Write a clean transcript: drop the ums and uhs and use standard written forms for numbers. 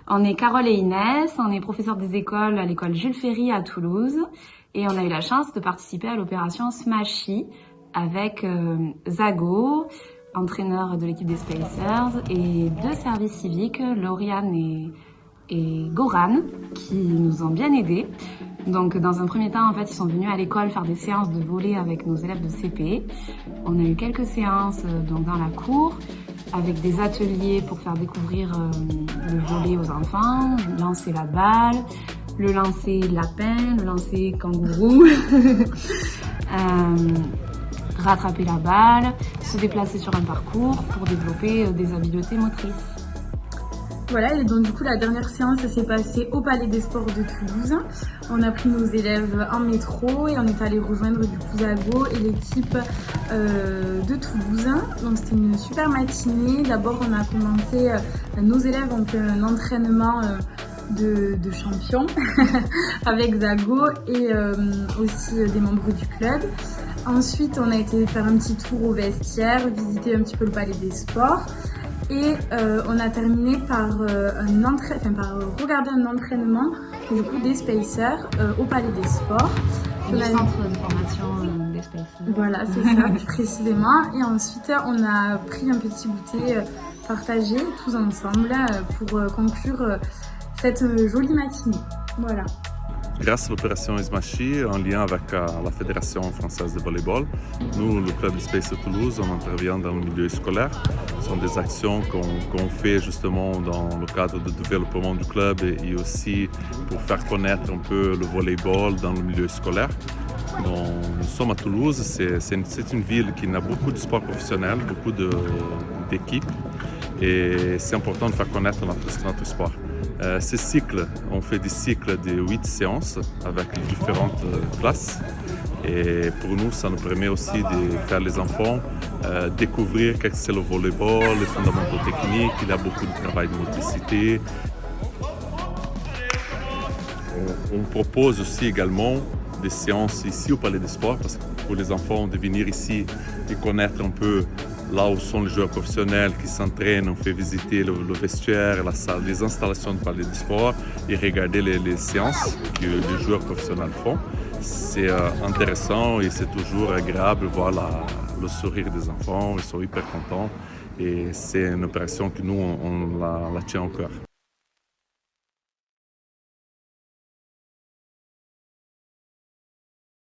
On est Carole et Inès, on est professeurs des écoles à l'école Jules Ferry à Toulouse et on a eu la chance de participer à l'opération Smashy avec Zago, entraîneur de l'équipe des Spacers, et deux services civiques, Lauriane et Goran, qui nous ont bien aidés. Donc dans un premier temps, en fait, ils sont venus à l'école faire des séances de volley avec nos élèves de CP. On a eu quelques séances donc dans la cour, avec des ateliers pour faire découvrir le volley aux enfants, lancer la balle, le lancer lapin, le lancer kangourou, rattraper la balle, se déplacer sur un parcours pour développer des habiletés motrices. Voilà, et donc du coup la dernière séance s'est passée au Palais des Sports de Toulouse. On a pris nos élèves en métro et on est allé rejoindre du coup Zago et l'équipe de Toulouse. Donc c'était une super matinée. D'abord on a commencé, nos élèves ont fait un entraînement de champion avec Zago et aussi des membres du club. Ensuite on a été faire un petit tour au vestiaire, visiter un petit peu le Palais des Sports. Et on a terminé par regarder un entraînement du coup des Spacers au Palais des Sports. Du centre de formation des Spacers. Voilà, c'est ça, précisément. Et ensuite, on a pris un petit goûter partagé tous ensemble pour conclure cette jolie matinée. Voilà. Grâce à l'opération Smashy, en lien avec la Fédération française de volleyball, nous, le club de Space de Toulouse, on intervient dans le milieu scolaire. Ce sont des actions qu'on fait justement dans le cadre du développement du club et aussi pour faire connaître un peu le volleyball dans le milieu scolaire. Donc, nous sommes à Toulouse, c'est une ville qui a beaucoup de sports professionnels, beaucoup d'équipes et c'est important de faire connaître notre sport. Ces cycles, on fait des cycles de 8 séances avec les différentes classes et pour nous, ça nous permet aussi de faire les enfants découvrir qu'est-ce que c'est le volleyball, les fondamentaux techniques, il y a beaucoup de travail de motricité. On propose aussi également des séances ici au Palais des Sports parce que pour les enfants de venir ici et connaître un peu là où sont les joueurs professionnels qui s'entraînent, on fait visiter le vestiaire, la salle, les installations du Palais des Sports et regarder les séances que les joueurs professionnels font. C'est intéressant et c'est toujours agréable de voir le sourire des enfants, ils sont hyper contents et c'est une opération que nous, on la tient au cœur.